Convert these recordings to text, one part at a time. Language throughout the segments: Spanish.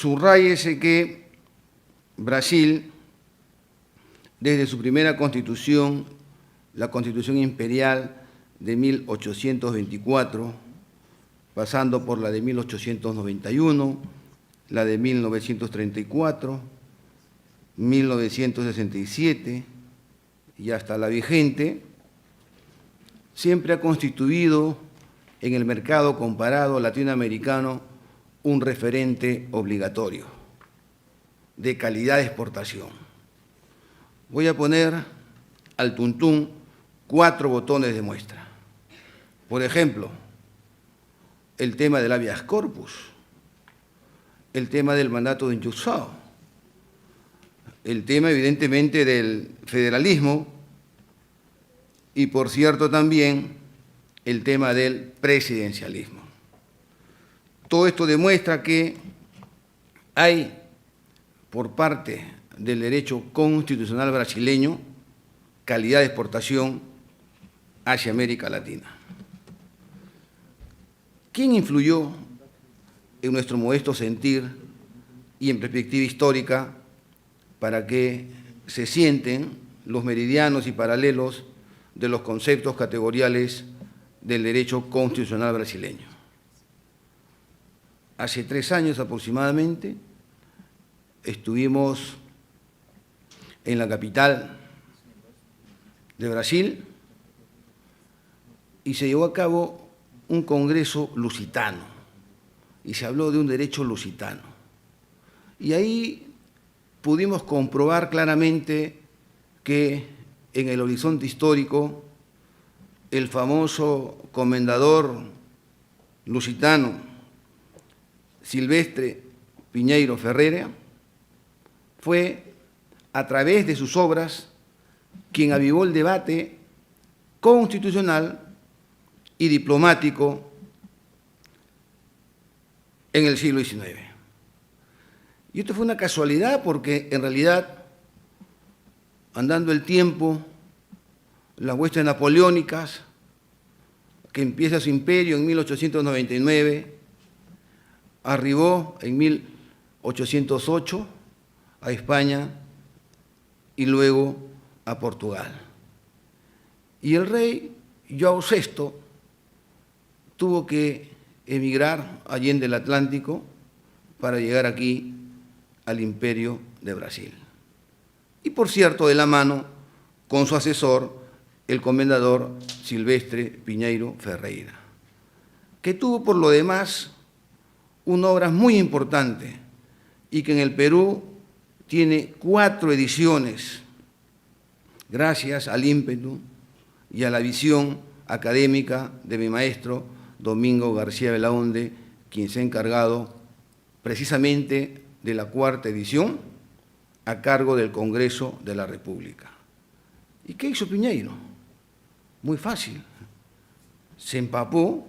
Subrayese que Brasil, desde su primera constitución, la Constitución Imperial de 1824, pasando por la de 1891, la de 1934, 1967 y hasta la vigente, siempre ha constituido en el mercado comparado latinoamericano un referente obligatorio de calidad de exportación. Voy a poner al tuntún 4 botones de muestra. Por ejemplo, el tema del habeas corpus, el tema del mandato de Injunção, el tema evidentemente del federalismo y, por cierto, también el tema del presidencialismo. Todo esto demuestra que hay, por parte del derecho constitucional brasileño, calidad de exportación hacia América Latina. ¿Quién influyó en nuestro modesto sentir y en perspectiva histórica para que se sienten los meridianos y paralelos de los conceptos categoriales del derecho constitucional brasileño? Hace 3 años aproximadamente estuvimos en la capital de Brasil y se llevó a cabo un congreso lusitano y se habló de un derecho lusitano. Y ahí pudimos comprobar claramente que en el horizonte histórico el famoso comendador lusitano Silvestre Pinheiro Ferreira fue, a través de sus obras, quien avivó el debate constitucional y diplomático en el siglo XIX. Y esto fue una casualidad porque, en realidad, andando el tiempo, las huestes napoleónicas, que empieza su imperio en 1899, arribó en 1808 a España y luego a Portugal. Y el rey João VI tuvo que emigrar allende el Atlántico para llegar aquí al Imperio de Brasil. Y, por cierto, de la mano con su asesor, el comendador Silvestre Pinheiro Ferreira, que tuvo, por lo demás, una obra muy importante y que en el Perú tiene 4 ediciones, gracias al ímpetu y a la visión académica de mi maestro Domingo García Belaunde, quien se ha encargado precisamente de la 4ª edición a cargo del Congreso de la República. ¿Y qué hizo Pinheiro? Muy fácil. Se empapó,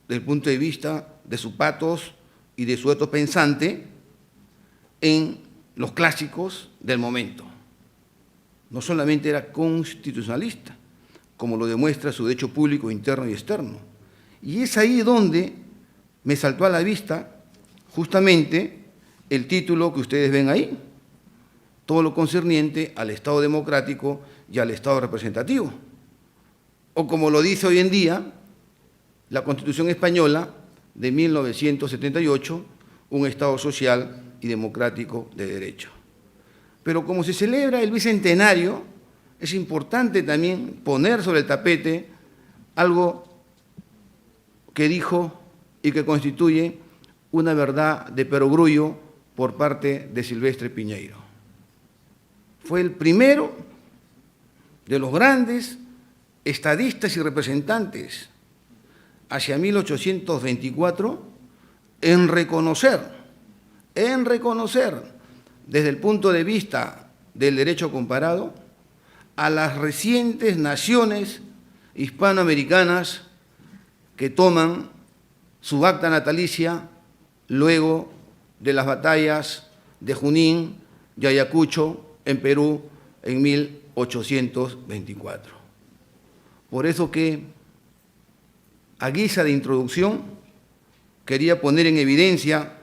desde el punto de vista de su patos y de su etos pensante, en los clásicos del momento. No solamente era constitucionalista, como lo demuestra su derecho público interno y externo. Y es ahí donde me saltó a la vista justamente el título que ustedes ven ahí, todo lo concerniente al Estado democrático y al Estado representativo. O como lo dice hoy en día la Constitución española de 1978, un Estado social y democrático de derecho. Pero como se celebra el bicentenario, es importante también poner sobre el tapete algo que dijo y que constituye una verdad de perogrullo por parte de Silvestre Pinheiro. Fue el primero de los grandes estadistas y representantes hacia 1824 en reconocer desde el punto de vista del derecho comparado a las recientes naciones hispanoamericanas que toman su acta natalicia luego de las batallas de Junín y Ayacucho en Perú en 1824. Por eso que, a guisa de introducción, quería poner en evidencia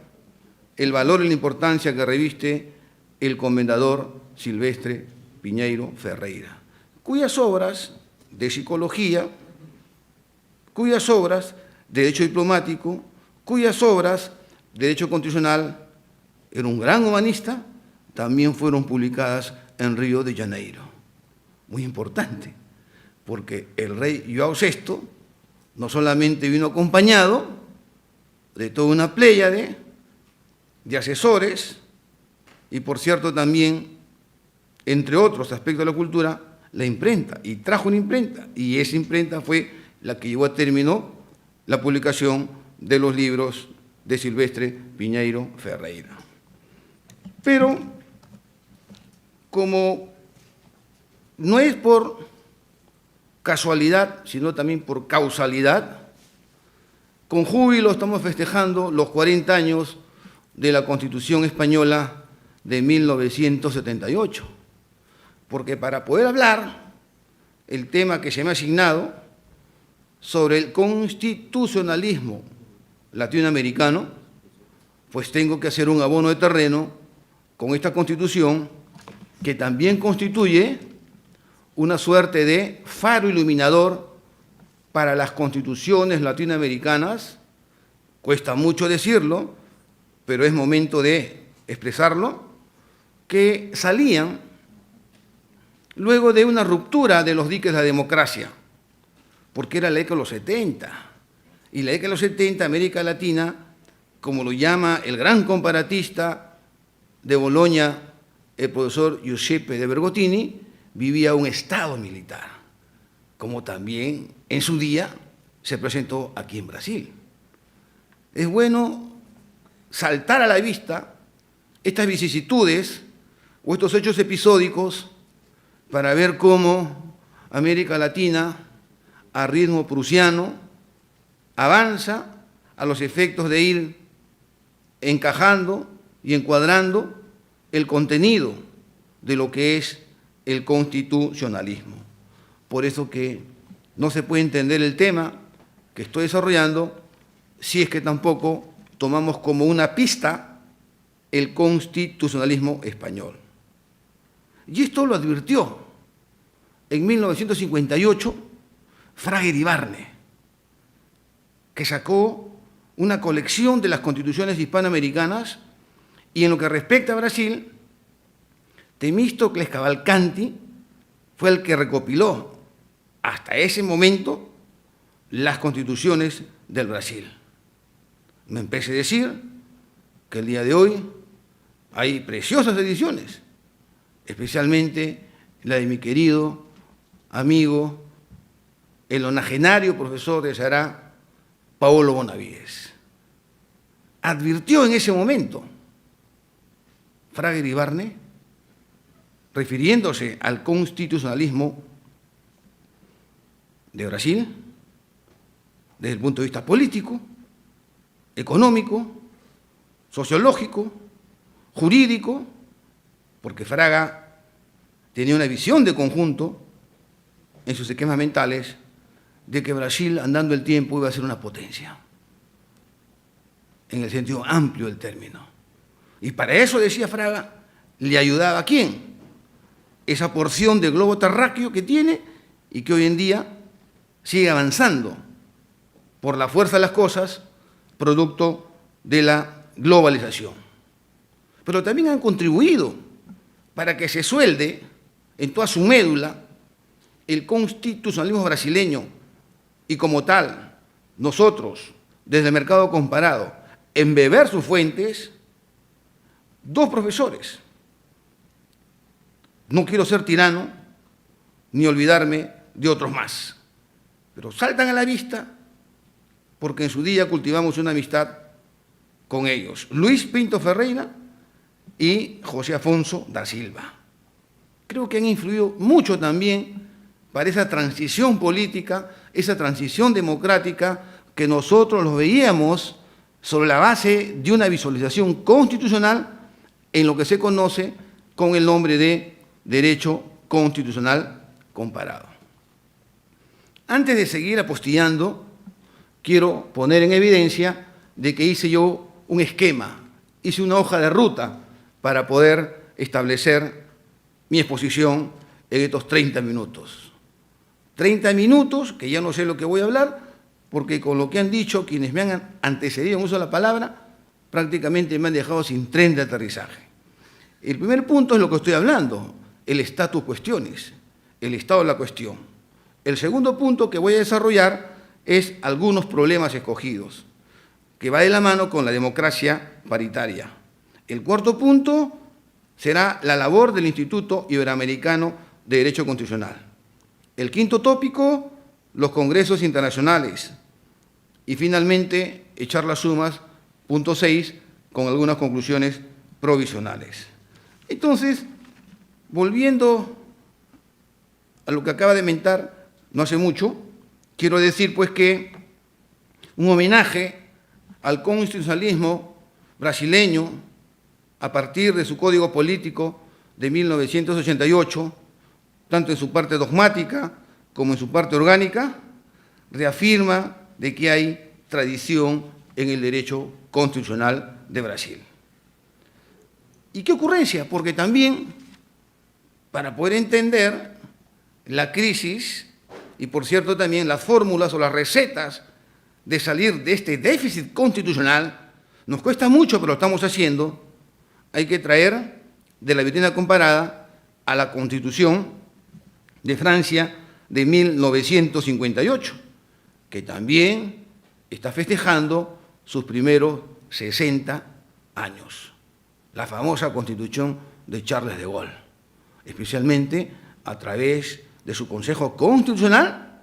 el valor y la importancia que reviste el comendador Silvestre Piñeiro Ferreira, cuyas obras de psicología, cuyas obras de derecho diplomático, cuyas obras de derecho constitucional, era un gran humanista, también fueron publicadas en Río de Janeiro. Muy importante, porque el rey João VI no solamente vino acompañado de toda una pléyade de asesores y, por cierto, también, entre otros aspectos de la cultura, la imprenta, y trajo una imprenta, y esa imprenta fue la que llevó a término la publicación de los libros de Silvestre Piñeiro Ferreira. Pero, como no es por casualidad, sino también por causalidad, con júbilo estamos festejando los 40 años de la Constitución Española de 1978, porque para poder hablar el tema que se me ha asignado sobre el constitucionalismo latinoamericano, pues tengo que hacer un abono de terreno con esta Constitución, que también constituye una suerte de faro iluminador para las constituciones latinoamericanas. Cuesta mucho decirlo, pero es momento de expresarlo, que salían luego de una ruptura de los diques de la democracia, porque era la década de los 70, y la década de los 70, América Latina, como lo llama el gran comparatista de Boloña, el profesor Giuseppe de Bergottini, vivía un estado militar, como también en su día se presentó aquí en Brasil. Es bueno saltar a la vista estas vicisitudes o estos hechos episódicos para ver cómo América Latina, a ritmo prusiano, avanza a los efectos de ir encajando y encuadrando el contenido de lo que es el constitucionalismo. Por eso que no se puede entender el tema que estoy desarrollando si es que tampoco tomamos como una pista el constitucionalismo español. Y esto lo advirtió en 1958 Fraga Iribarne, que sacó una colección de las constituciones hispanoamericanas, y en lo que respecta a Brasil, Temístocles Cavalcanti fue el que recopiló hasta ese momento las constituciones del Brasil. Me empecé a decir que el día de hoy hay preciosas ediciones, especialmente la de mi querido amigo, el onagenario profesor de Ceará, Paolo Bonavides. Advirtió en ese momento Fraga Iribarne, refiriéndose al constitucionalismo de Brasil, desde el punto de vista político, económico, sociológico, jurídico, porque Fraga tenía una visión de conjunto en sus esquemas mentales de que Brasil, andando el tiempo, iba a ser una potencia, en el sentido amplio del término. Y para eso, decía Fraga, le ayudaba ¿a quién? Esa porción del globo terráqueo que tiene y que hoy en día sigue avanzando por la fuerza de las cosas, producto de la globalización. Pero también han contribuido para que se suelde en toda su médula el constitucionalismo brasileño, y como tal, nosotros, desde el mercado comparado, embeber sus fuentes, dos profesores. No quiero ser tirano ni olvidarme de otros más, pero saltan a la vista porque en su día cultivamos una amistad con ellos. Luis Pinto Ferreira y José Afonso da Silva. Creo que han influido mucho también para esa transición política, esa transición democrática que nosotros los veíamos sobre la base de una visualización constitucional en lo que se conoce con el nombre de derecho constitucional comparado. Antes de seguir apostillando, quiero poner en evidencia de que hice yo un esquema hice una hoja de ruta para poder establecer mi exposición en estos 30 minutos. 30 minutos, que ya no sé lo que voy a hablar, porque con lo que han dicho quienes me han antecedido en uso de la palabra, prácticamente me han dejado sin tren de aterrizaje. El primer punto es lo que estoy hablando, el status cuestiones, el estado de la cuestión. El segundo punto que voy a desarrollar es algunos problemas escogidos, que va de la mano con la democracia paritaria. El cuarto punto será la labor del Instituto Iberoamericano de Derecho Constitucional. El quinto tópico, los congresos internacionales. Y finalmente, echar las sumas, punto 6, con algunas conclusiones provisionales. Entonces, volviendo a lo que acaba de mentar no hace mucho, quiero decir pues que un homenaje al constitucionalismo brasileño a partir de su código político de 1988, tanto en su parte dogmática como en su parte orgánica, reafirma de que hay tradición en el derecho constitucional de Brasil. ¿Y qué ocurrencia? Porque también, para poder entender la crisis y, por cierto, también las fórmulas o las recetas de salir de este déficit constitucional, nos cuesta mucho, pero lo estamos haciendo, hay que traer de la vitrina comparada a la Constitución de Francia de 1958, que también está festejando sus primeros 60 años. La famosa Constitución de Charles de Gaulle, especialmente a través de su Consejo Constitucional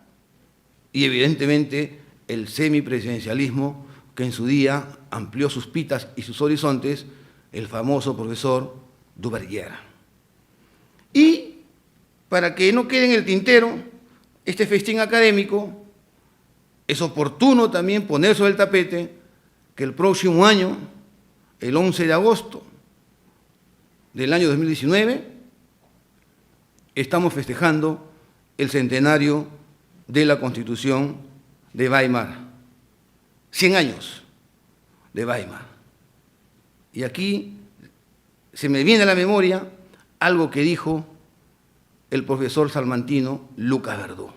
y, evidentemente, el semipresidencialismo que en su día amplió sus pitas y sus horizontes el famoso profesor Duverger. Y, para que no quede en el tintero este festín académico, es oportuno también poner sobre el tapete que el próximo año, el 11 de agosto del año 2019, estamos festejando el centenario de la Constitución de Weimar. 100 años de Weimar. Y aquí se me viene a la memoria algo que dijo el profesor salmantino Lucas Verdú.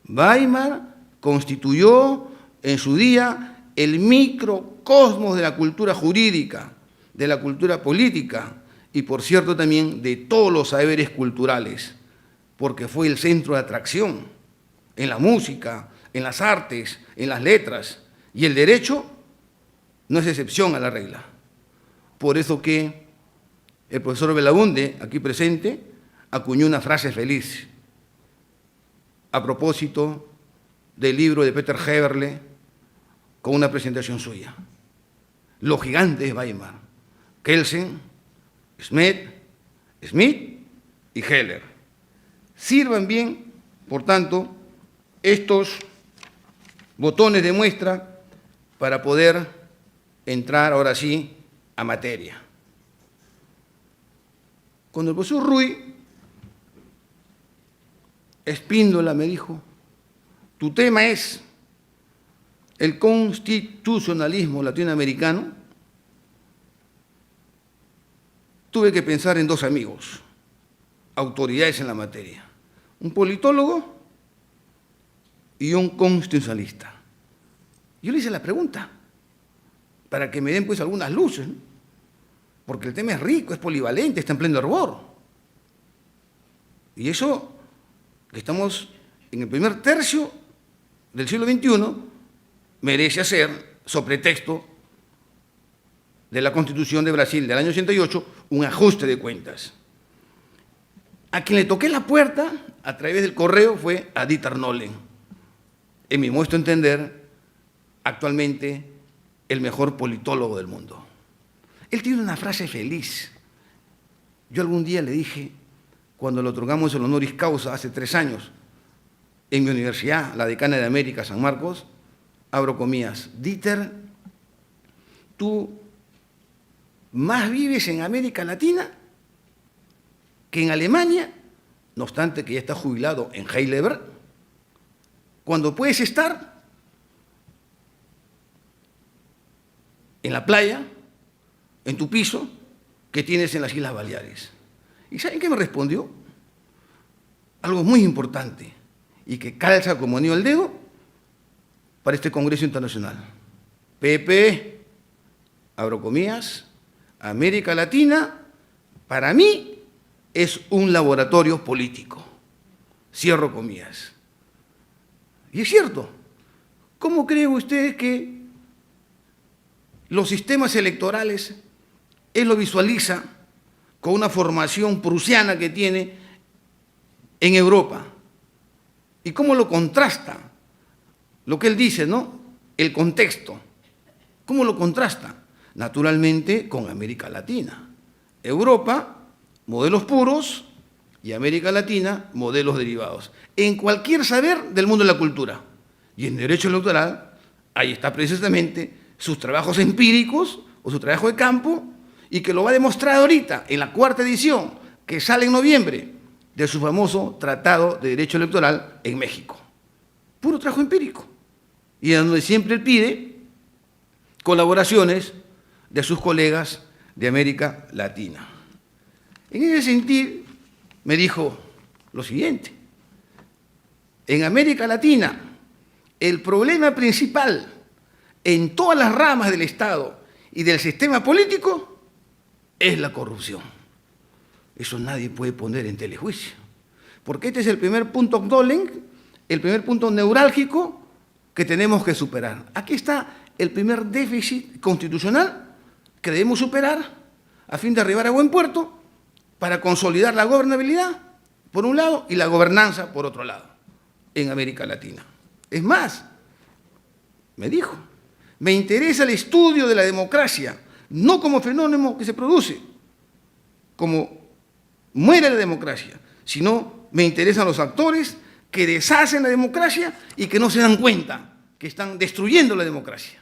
Weimar constituyó en su día el microcosmos de la cultura jurídica, de la cultura política y, por cierto, también de todos los saberes culturales, porque fue el centro de atracción en la música, en las artes, en las letras, y el derecho no es excepción a la regla. Por eso que el profesor Belaunde, aquí presente, acuñó una frase feliz a propósito del libro de Peter Heberle con una presentación suya. Los gigantes de Weimar, Kelsen, Smith y Heller. Sirvan bien, por tanto, estos botones de muestra para poder entrar ahora sí a materia. Cuando el profesor Ruy Espíndola me dijo, tu tema es el constitucionalismo latinoamericano, tuve que pensar en dos amigos, autoridades en la materia, un politólogo y un constitucionalista. Yo le hice la pregunta para que me den pues algunas luces, ¿no? Porque el tema es rico, es polivalente, está en pleno hervor. Y eso, que estamos en el primer tercio del siglo XXI, merece hacer, sobre texto de la Constitución de Brasil del año 88, un ajuste de cuentas. A quien le toqué la puerta a través del correo fue a Dieter Nolen, en mi modesto entender, actualmente el mejor politólogo del mundo. Él tiene una frase feliz. Yo algún día le dije, cuando le otorgamos el honoris causa hace 3 años, en mi universidad, la Decana de América, San Marcos, abro comillas, Dieter, tú más vives en América Latina que en Alemania, no obstante que ya está jubilado en Heidelberg, cuando puedes estar en la playa en tu piso que tienes en las Islas Baleares. ¿Y saben qué me respondió? Algo muy importante y que calza como anillo al dedo para este Congreso Internacional. Pepe, abro comillas, América Latina, para mí, es un laboratorio político. Cierro comillas. Y es cierto. ¿Cómo cree usted que los sistemas electorales él lo visualiza con una formación prusiana que tiene en Europa? ¿Y cómo lo contrasta? Lo que él dice, ¿no? El contexto. ¿Cómo lo contrasta? Naturalmente con América Latina. Europa, modelos puros, y América Latina, modelos derivados. En cualquier saber del mundo de la cultura. Y en derecho electoral, ahí está precisamente sus trabajos empíricos o su trabajo de campo, y que lo va a demostrar ahorita en la 4ª edición, que sale en noviembre, de su famoso Tratado de Derecho Electoral en México. Puro trabajo empírico. Y en donde siempre él pide colaboraciones de sus colegas de América Latina. En ese sentido, me dijo lo siguiente: en América Latina, el problema principal en todas las ramas del Estado y del sistema político es la corrupción. Eso nadie puede poner en telejuicio, porque este es el primer punto dolent, el primer punto neurálgico que tenemos que superar. Aquí está el primer déficit constitucional que debemos superar a fin de arribar a buen puerto para consolidar la gobernabilidad, por un lado, y la gobernanza, por otro lado, en América Latina. Es más, me dijo, me interesa el estudio de la democracia, no como fenómeno que se produce, como muere la democracia, sino me interesan los actores que deshacen la democracia y que no se dan cuenta que están destruyendo la democracia.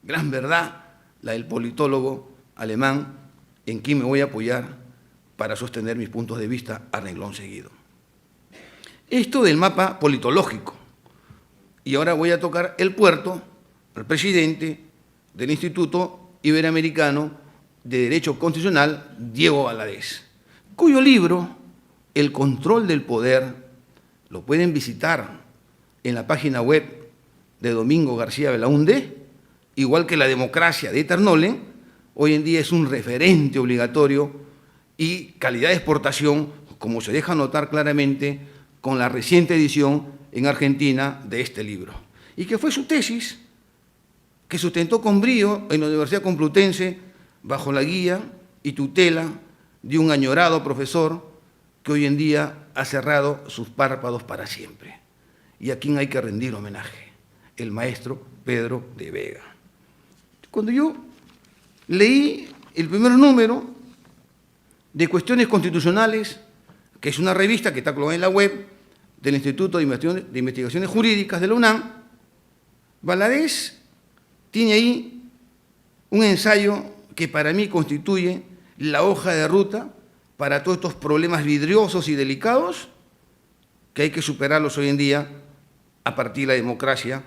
Gran verdad la del politólogo alemán, en quien me voy a apoyar para sostener mis puntos de vista a renglón seguido. Esto del mapa politológico. Y ahora voy a tocar el puerto al presidente del Instituto Iberoamericano de Derecho Constitucional, Diego Valadez, cuyo libro, El control del poder, lo pueden visitar en la página web de Domingo García Belaúnde, igual que La democracia de Eternole, hoy en día es un referente obligatorio y calidad de exportación, como se deja notar claramente con la reciente edición en Argentina de este libro, y que fue su tesis que sustentó con brío en la Universidad Complutense bajo la guía y tutela de un añorado profesor que hoy en día ha cerrado sus párpados para siempre, y a quien hay que rendir homenaje, el maestro Pedro de Vega. Cuando yo leí el primer número de Cuestiones Constitucionales, que es una revista que está colgada en la web del Instituto de Investigaciones Jurídicas de la UNAM, Valadez tiene ahí un ensayo que para mí constituye la hoja de ruta para todos estos problemas vidriosos y delicados que hay que superarlos hoy en día a partir de la democracia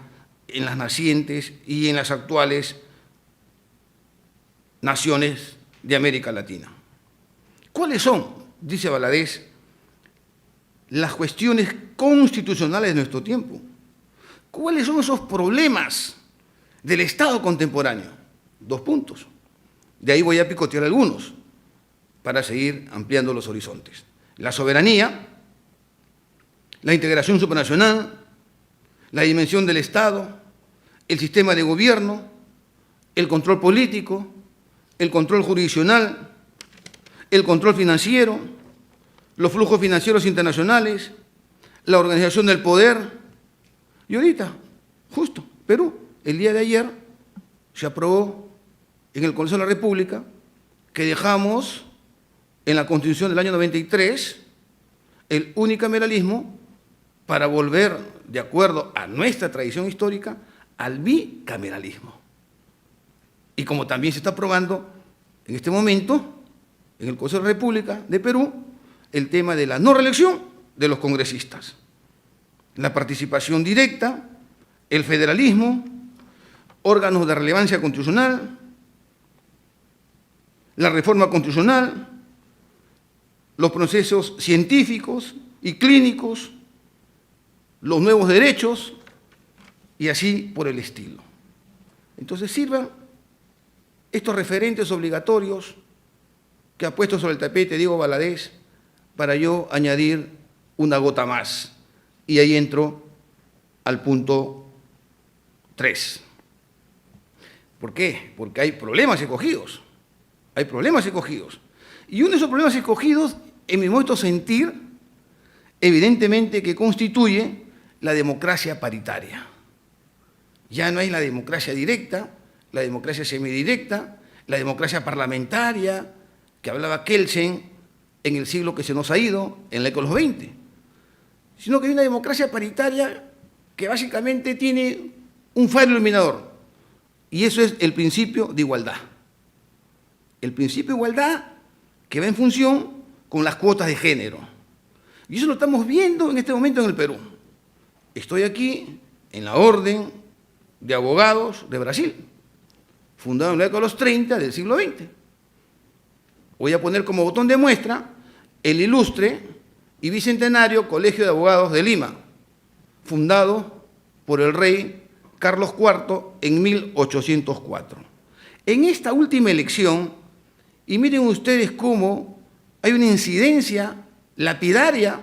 en las nacientes y en las actuales naciones de América Latina. ¿Cuáles son, dice Valadez, las cuestiones constitucionales de nuestro tiempo? ¿Cuáles son esos problemas del Estado contemporáneo? 2 puntos. De ahí voy a picotear algunos para seguir ampliando los horizontes. La soberanía, la integración supranacional, la dimensión del Estado, el sistema de gobierno, el control político, el control jurisdiccional, el control financiero, los flujos financieros internacionales, la organización del poder. Y ahorita, justo, Perú, el día de ayer, se aprobó en el Congreso de la República que dejamos en la Constitución del año 93 el unicameralismo para volver, de acuerdo a nuestra tradición histórica, al bicameralismo. Y como también se está aprobando en este momento, en el Congreso de la República de Perú, el tema de la no reelección de los congresistas, la participación directa, el federalismo, órganos de relevancia constitucional, la reforma constitucional, los procesos científicos y clínicos, los nuevos derechos y así por el estilo. Entonces sirvan estos referentes obligatorios que ha puesto sobre el tapete Diego Valadez para yo añadir una gota más. Y ahí entro al punto 3. ¿Por qué? Porque hay problemas escogidos. Hay problemas escogidos. Y uno de esos problemas escogidos, en mi modo de sentir, evidentemente que constituye la democracia paritaria. Ya no hay la democracia directa, la democracia semidirecta, la democracia parlamentaria, que hablaba Kelsen en el siglo que se nos ha ido, en la década de los 20, sino que hay una democracia paritaria que básicamente tiene un faro iluminador, y eso es el principio de igualdad. El principio de igualdad que va en función con las cuotas de género. Y eso lo estamos viendo en este momento en el Perú. Estoy aquí en la Orden de Abogados de Brasil, fundado en la década de los 30 del siglo XX. Voy a poner como botón de muestra el ilustre y bicentenario Colegio de Abogados de Lima, fundado por el rey Carlos IV en 1804. En esta última elección, y miren ustedes cómo hay una incidencia lapidaria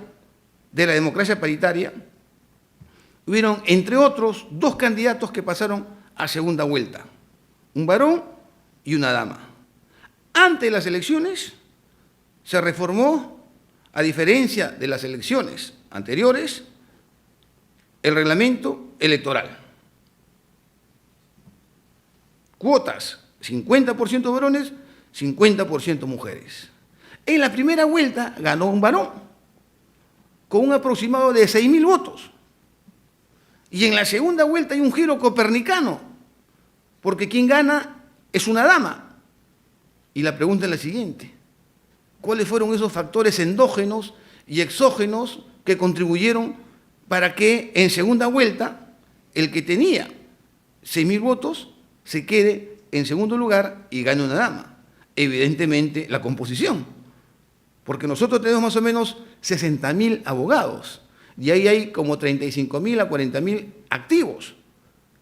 de la democracia paritaria, hubieron, entre otros, 2 candidatos que pasaron a segunda vuelta, un varón y una dama. Antes de las elecciones se reformó, a diferencia de las elecciones anteriores, el reglamento electoral. Cuotas, 50% varones, 50% mujeres. En la primera vuelta ganó un varón, con un aproximado de 6.000 votos. Y en la segunda vuelta hay un giro copernicano, porque quien gana es una dama. Y la pregunta es la siguiente: ¿cuáles fueron esos factores endógenos y exógenos que contribuyeron para que en segunda vuelta el que tenía 6.000 votos se quede en segundo lugar y gane una dama? Evidentemente la composición, porque nosotros tenemos más o menos 60.000 abogados y ahí hay como 35.000 a 40.000 activos,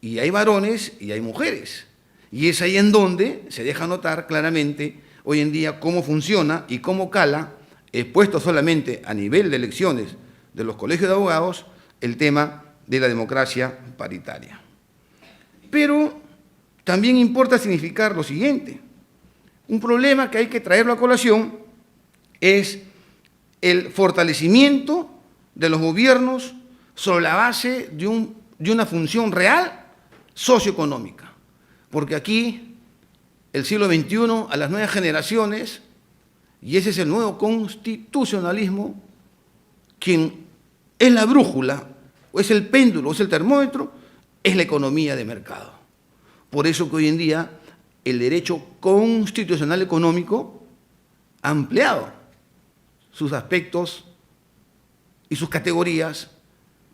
y hay varones y hay mujeres. Y es ahí en donde se deja notar claramente hoy en día cómo funciona y cómo cala, expuesto solamente a nivel de elecciones de los colegios de abogados, el tema de la democracia paritaria. Pero también importa significar lo siguiente: un problema que hay que traerlo a colación es el fortalecimiento de los gobiernos sobre la base de una función real socioeconómica. Porque aquí, el siglo XXI, a las nuevas generaciones, y ese es el nuevo constitucionalismo, quien es la brújula, o es el péndulo, o es el termómetro, es la economía de mercado. Por eso que hoy en día el derecho constitucional económico ha ampliado sus aspectos y sus categorías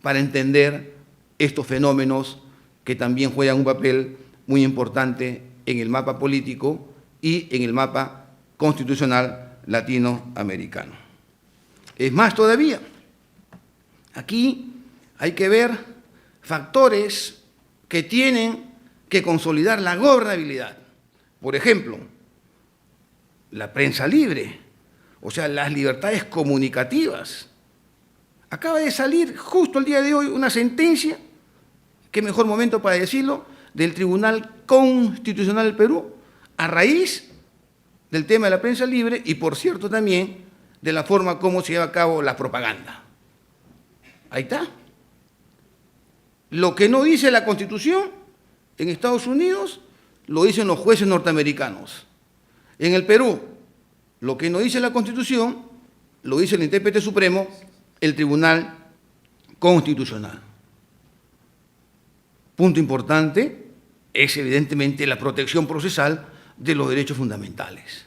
para entender estos fenómenos que también juegan un papel muy importante en el mapa político y en el mapa constitucional latinoamericano. Es más todavía, aquí hay que ver factores que tienen que consolidar la gobernabilidad. Por ejemplo, la prensa libre, o sea, las libertades comunicativas. Acaba de salir justo el día de hoy una sentencia, qué mejor momento para decirlo, del Tribunal Constitucional del Perú, a raíz del tema de la prensa libre y, por cierto, también de la forma como se lleva a cabo la propaganda. Ahí está. Lo que no dice la Constitución en Estados Unidos, lo dicen los jueces norteamericanos. En el Perú, lo que no dice la Constitución, lo dice el intérprete supremo, el Tribunal Constitucional. Punto importante es evidentemente la protección procesal de los derechos fundamentales.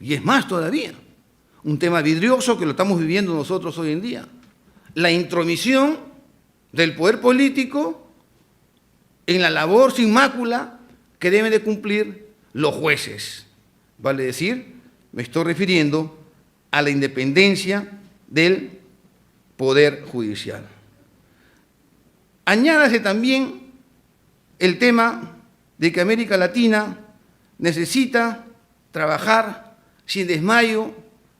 Y es más todavía, un tema vidrioso que lo estamos viviendo nosotros hoy en día: la intromisión del poder político en la labor sin mácula que deben de cumplir los jueces. Vale decir, me estoy refiriendo a la independencia del Poder Judicial. Añádase también el tema de que América Latina necesita trabajar sin desmayo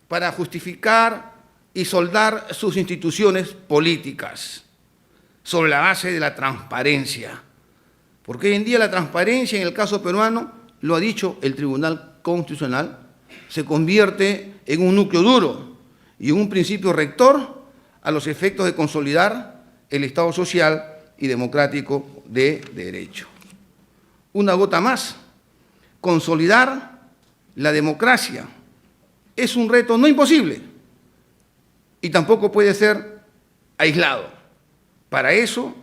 para justificar y soldar sus instituciones políticas sobre la base de la transparencia. Porque hoy en día la transparencia en el caso peruano, lo ha dicho el Tribunal Constitucional, se convierte en un núcleo duro y en un principio rector a los efectos de consolidar el Estado social y democrático de derecho. Una gota más, consolidar la democracia es un reto no imposible y tampoco puede ser aislado. Para eso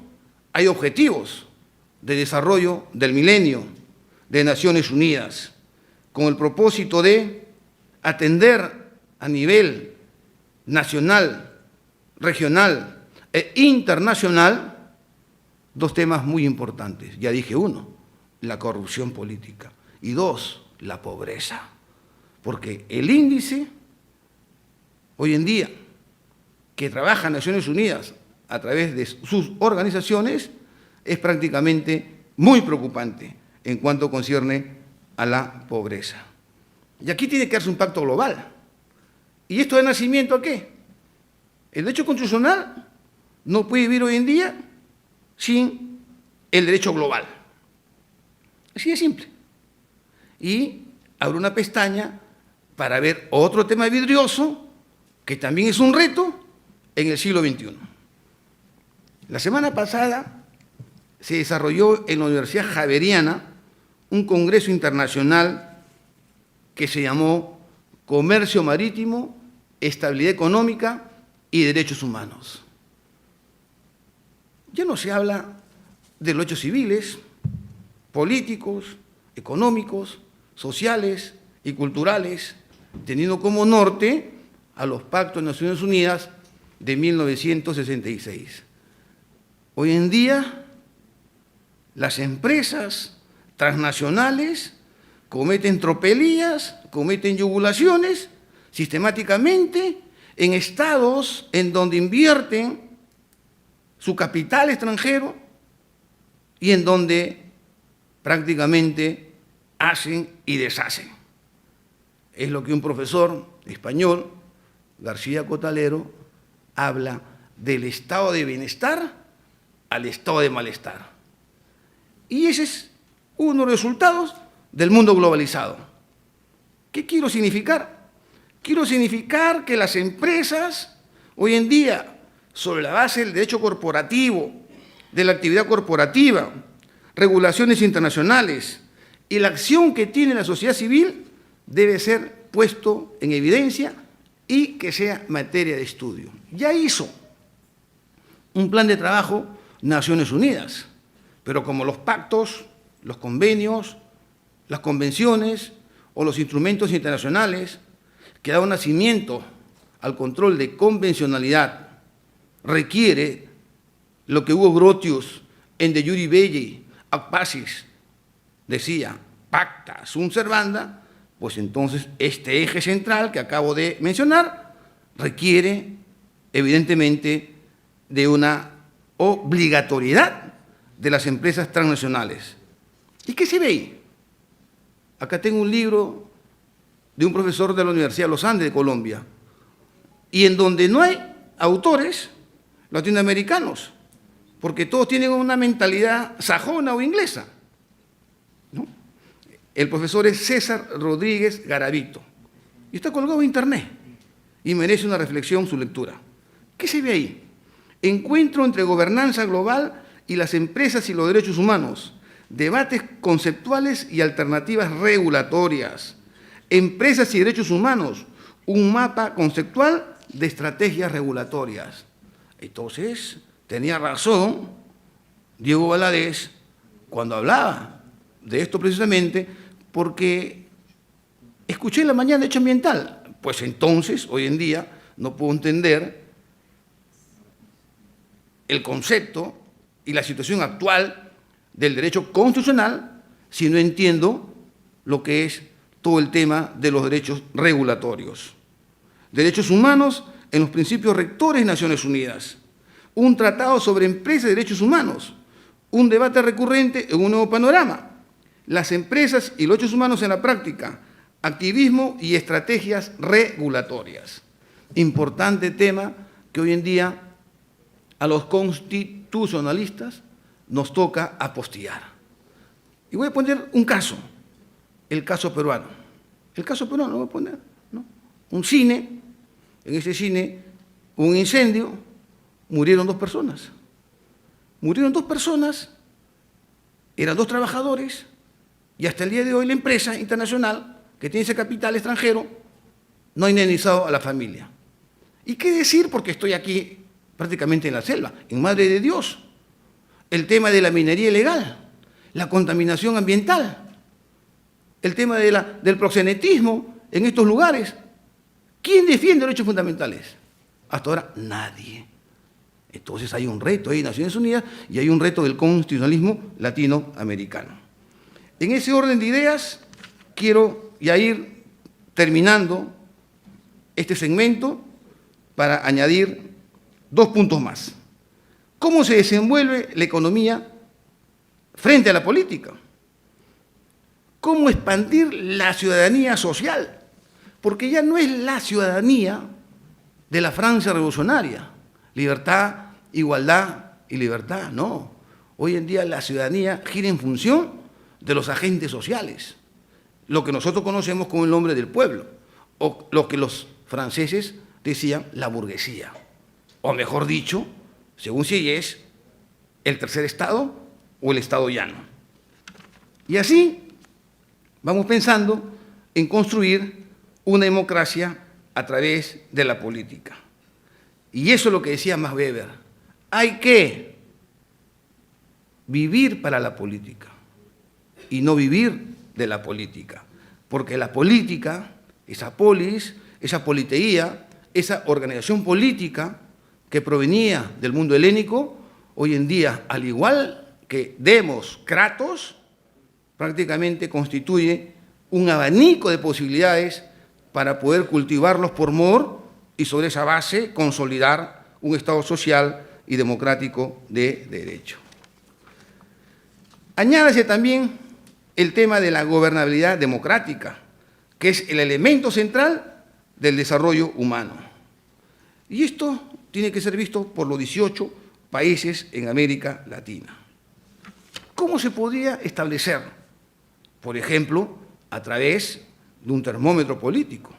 hay objetivos de desarrollo del milenio de Naciones Unidas, con el propósito de atender a nivel nacional, regional e internacional dos temas muy importantes. Ya dije uno, la corrupción política, y dos, la pobreza. Porque el índice, hoy en día, que trabaja Naciones Unidas a través de sus organizaciones, es prácticamente muy preocupante en cuanto concierne a la pobreza. Y aquí tiene que darse un pacto global. ¿Y esto de nacimiento a qué? El derecho constitucional no puede vivir hoy en día sin el derecho global. Así de simple. Y abro una pestaña para ver otro tema vidrioso que también es un reto en el siglo XXI. La semana pasada se desarrolló en la Universidad Javeriana un congreso internacional que se llamó Comercio Marítimo, Estabilidad Económica y Derechos Humanos. Ya no se habla de los hechos civiles, políticos, económicos, sociales y culturales, teniendo como norte a los pactos de Naciones Unidas de 1966. Hoy en día, las empresas transnacionales cometen tropelías, cometen yugulaciones sistemáticamente en estados en donde invierten su capital extranjero y en donde prácticamente hacen y deshacen. Es lo que un profesor español, García Cotalero, habla del estado de bienestar al estado de malestar. Y ese es uno de los resultados del mundo globalizado. ¿Qué quiero significar? Quiero significar que las empresas hoy en día, sobre la base del derecho corporativo, de la actividad corporativa, regulaciones internacionales y la acción que tiene la sociedad civil, debe ser puesto en evidencia y que sea materia de estudio. Ya hizo un plan de trabajo Naciones Unidas, pero como los pactos, los convenios, las convenciones o los instrumentos internacionales que dan nacimiento al control de convencionalidad requiere lo que Hugo Grotius en De Iure Belli ac Pacis decía, pacta sunt servanda, pues entonces este eje central que acabo de mencionar requiere evidentemente de una obligatoriedad de las empresas transnacionales. ¿Y qué se ve ahí? Acá tengo un libro de un profesor de la Universidad de los Andes de Colombia, y en donde no hay autores latinoamericanos, porque todos tienen una mentalidad sajona o inglesa, ¿no? El profesor es César Rodríguez Garavito, y está colgado en internet, y merece una reflexión su lectura. ¿Qué se ve ahí? Encuentro entre gobernanza global y las empresas y los derechos humanos, debates conceptuales y alternativas regulatorias, empresas y derechos humanos, un mapa conceptual de estrategias regulatorias. Entonces, tenía razón Diego Valadez cuando hablaba de esto precisamente, porque escuché en la mañana Derecho Ambiental. Pues entonces, hoy en día, no puedo entender el concepto y la situación actual del derecho constitucional si no entiendo lo que es todo el tema de los derechos regulatorios. Derechos humanos en los principios rectores de Naciones Unidas. Un tratado sobre empresas y derechos humanos. Un debate recurrente en un nuevo panorama. Las empresas y los derechos humanos en la práctica. Activismo y estrategias regulatorias. Importante tema que hoy en día a los constitucionalistas nos toca apostillar. Y voy a poner un caso, el caso peruano. El caso peruano lo voy a poner, ¿no? Un cine, en ese cine hubo un incendio, murieron 2 personas. Murieron 2 personas, eran 2 trabajadores, y hasta el día de hoy la empresa internacional, que tiene ese capital extranjero, no ha indemnizado a la familia. ¿Y qué decir? Porque estoy aquí prácticamente en la selva, en Madre de Dios. El tema de la minería ilegal, la contaminación ambiental, el tema del proxenetismo en estos lugares. ¿Quién defiende derechos fundamentales? Hasta ahora, nadie. Entonces hay un reto ahí en Naciones Unidas y hay un reto del constitucionalismo latinoamericano. En ese orden de ideas, quiero ya ir terminando este segmento para añadir 2 puntos más. ¿Cómo se desenvuelve la economía frente a la política? ¿Cómo expandir la ciudadanía social? Porque ya no es la ciudadanía de la Francia revolucionaria, libertad, igualdad y libertad, no. Hoy en día la ciudadanía gira en función de los agentes sociales, lo que nosotros conocemos como el nombre del pueblo, o lo que los franceses decían la burguesía, o mejor dicho, según si es el tercer estado o el estado llano. Y así vamos pensando en construir una democracia a través de la política. Y eso es lo que decía Max Weber. Hay que vivir para la política y no vivir de la política. Porque la política, esa polis, esa politeía, esa organización política que provenía del mundo helénico, hoy en día, al igual que Demos, Kratos, prácticamente constituye un abanico de posibilidades para poder cultivarlos por mor y sobre esa base consolidar un Estado social y democrático de derecho. Añádase también el tema de la gobernabilidad democrática, que es el elemento central del desarrollo humano. Y esto tiene que ser visto por los 18 países en América Latina. ¿Cómo se podría establecer? Por ejemplo, a través de un termómetro político,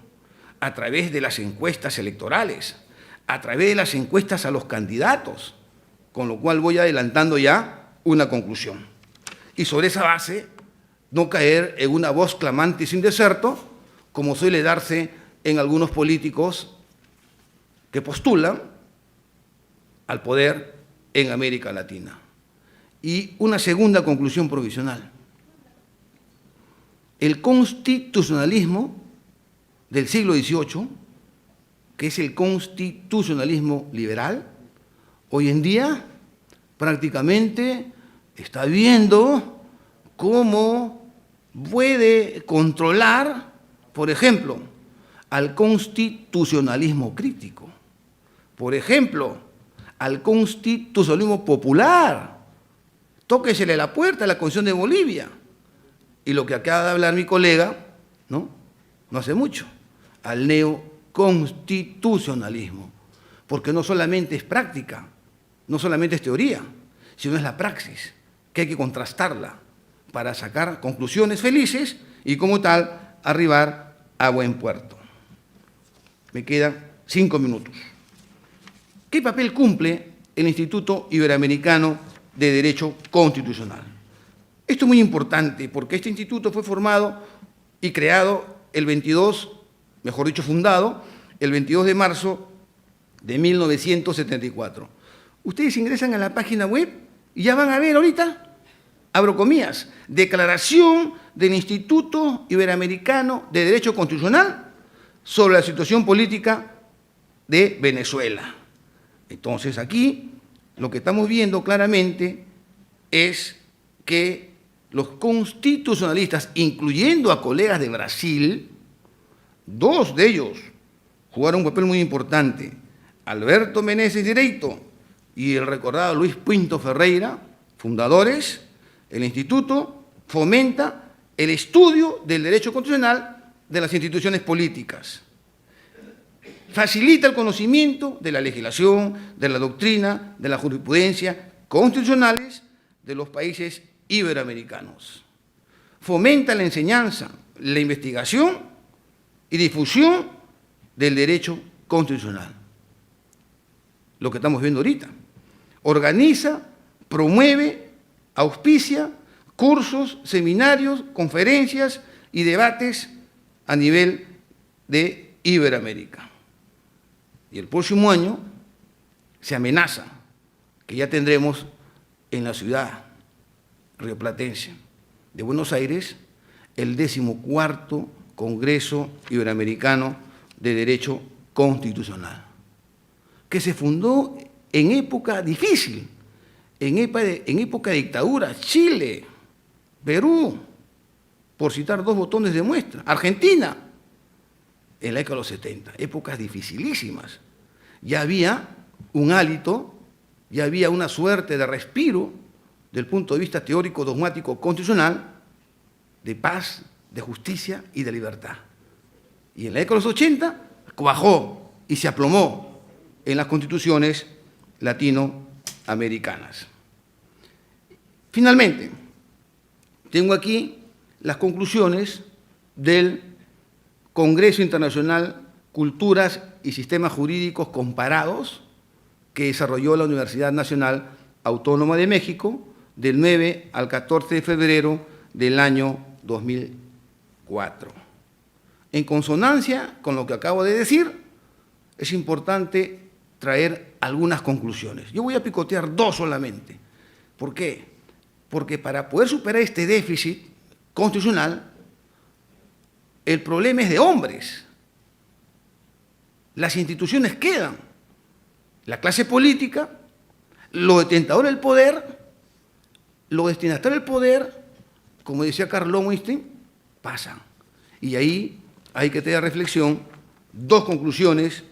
a través de las encuestas electorales, a través de las encuestas a los candidatos, con lo cual voy adelantando ya una conclusión. Y sobre esa base, no caer en una voz clamante y sin deserto, como suele darse en algunos políticos que postulan al poder en América Latina. Y una segunda conclusión provisional. El constitucionalismo del siglo XVIII, que es el constitucionalismo liberal, hoy en día prácticamente está viendo cómo puede controlar, por ejemplo, al constitucionalismo crítico, por ejemplo, al constitucionalismo popular. Tóquesele la puerta a la Constitución de Bolivia. Y lo que acaba de hablar mi colega, no hace mucho, al neoconstitucionalismo, porque no solamente es práctica, no solamente es teoría, sino es la praxis, que hay que contrastarla para sacar conclusiones felices y como tal arribar a buen puerto. Me quedan 5 minutos. ¿Qué papel cumple el Instituto Iberoamericano de Derecho Constitucional? Esto es muy importante porque este instituto fue formado y creado el 22, mejor dicho, fundado el 22 de marzo de 1974. Ustedes ingresan a la página web y ya van a ver ahorita, abro comillas, Declaración del Instituto Iberoamericano de Derecho Constitucional sobre la situación política de Venezuela. Entonces aquí lo que estamos viendo claramente es que los constitucionalistas, incluyendo a colegas de Brasil, dos de ellos jugaron un papel muy importante, Alberto Meneses Direito y el recordado Luis Pinto Ferreira, fundadores, el instituto fomenta el estudio del derecho constitucional de las instituciones políticas. Facilita el conocimiento de la legislación, de la doctrina, de la jurisprudencia constitucionales de los países iberoamericanos. Fomenta la enseñanza, la investigación y difusión del derecho constitucional. Lo que estamos viendo ahorita. Organiza, promueve, auspicia cursos, seminarios, conferencias y debates a nivel de Iberoamérica. Y el próximo año se amenaza que ya tendremos en la ciudad rioplatense de Buenos Aires el 14º Congreso Iberoamericano de Derecho Constitucional, que se fundó en época difícil, en época de dictadura, Chile, Perú, por citar dos botones de muestra, Argentina, en la década de los 70, épocas dificilísimas. Ya había un hálito, ya había una suerte de respiro del punto de vista teórico, dogmático, constitucional, de paz, de justicia y de libertad. Y en la década de los 80 cuajó y se aplomó en las constituciones latinoamericanas. Finalmente, tengo aquí las conclusiones del Congreso Internacional Culturas y Sistemas Jurídicos Comparados que desarrolló la Universidad Nacional Autónoma de México del 9 al 14 de febrero del año 2004. En consonancia con lo que acabo de decir, es importante traer algunas conclusiones. Yo voy a picotear dos solamente. ¿Por qué? Porque para poder superar este déficit constitucional, el problema es de hombres. Las instituciones quedan. La clase política, los detentadores del poder, los destinatarios del poder, como decía Carl Lowenstein, pasan. Y ahí hay que tener reflexión dos conclusiones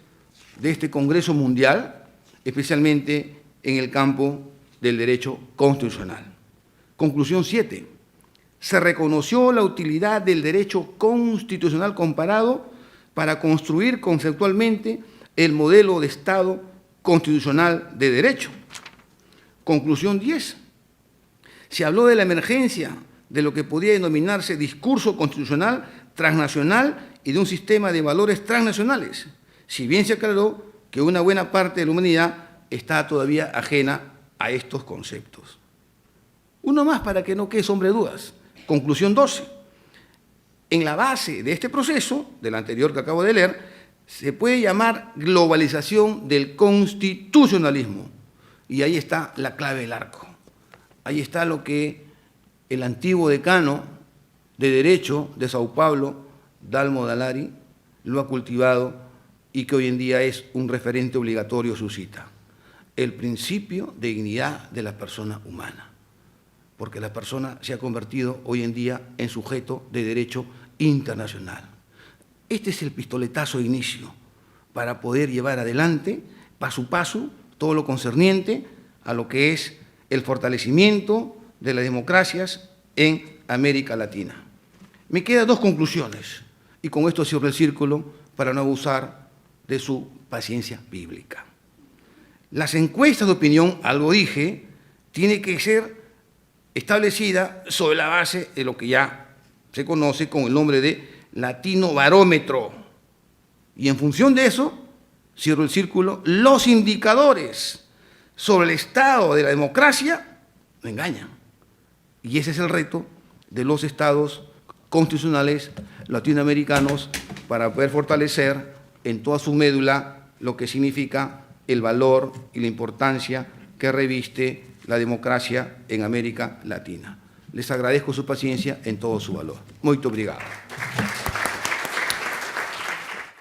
de este Congreso Mundial, especialmente en el campo del derecho constitucional. Conclusión 7. Se reconoció la utilidad del derecho constitucional comparado para construir conceptualmente el modelo de Estado constitucional de derecho. Conclusión 10. Se habló de la emergencia de lo que podía denominarse discurso constitucional transnacional y de un sistema de valores transnacionales, si bien se aclaró que una buena parte de la humanidad está todavía ajena a estos conceptos. Uno más para que no quede sombra de dudas. Conclusión 12. En la base de este proceso, del anterior que acabo de leer, se puede llamar globalización del constitucionalismo. Y ahí está la clave del arco. Ahí está lo que el antiguo decano de Derecho de Sao Paulo, Dalmo Dallari, lo ha cultivado y que hoy en día es un referente obligatorio suscita. El principio de dignidad de la persona humana. Porque la persona se ha convertido hoy en día en sujeto de derecho internacional. Este es el pistoletazo de inicio para poder llevar adelante, paso a paso, todo lo concerniente a lo que es el fortalecimiento de las democracias en América Latina. Me quedan dos conclusiones, y con esto cierro el círculo para no abusar de su paciencia bíblica. Las encuestas de opinión, algo dije, tienen que ser establecida sobre la base de lo que ya se conoce con el nombre de Latino Barómetro. Y en función de eso, cierro el círculo, los indicadores sobre el estado de la democracia no engañan. Y ese es el reto de los estados constitucionales latinoamericanos para poder fortalecer en toda su médula lo que significa el valor y la importancia que reviste la democracia en América Latina. Les agradezco su paciencia en todo su valor. Muito obrigado.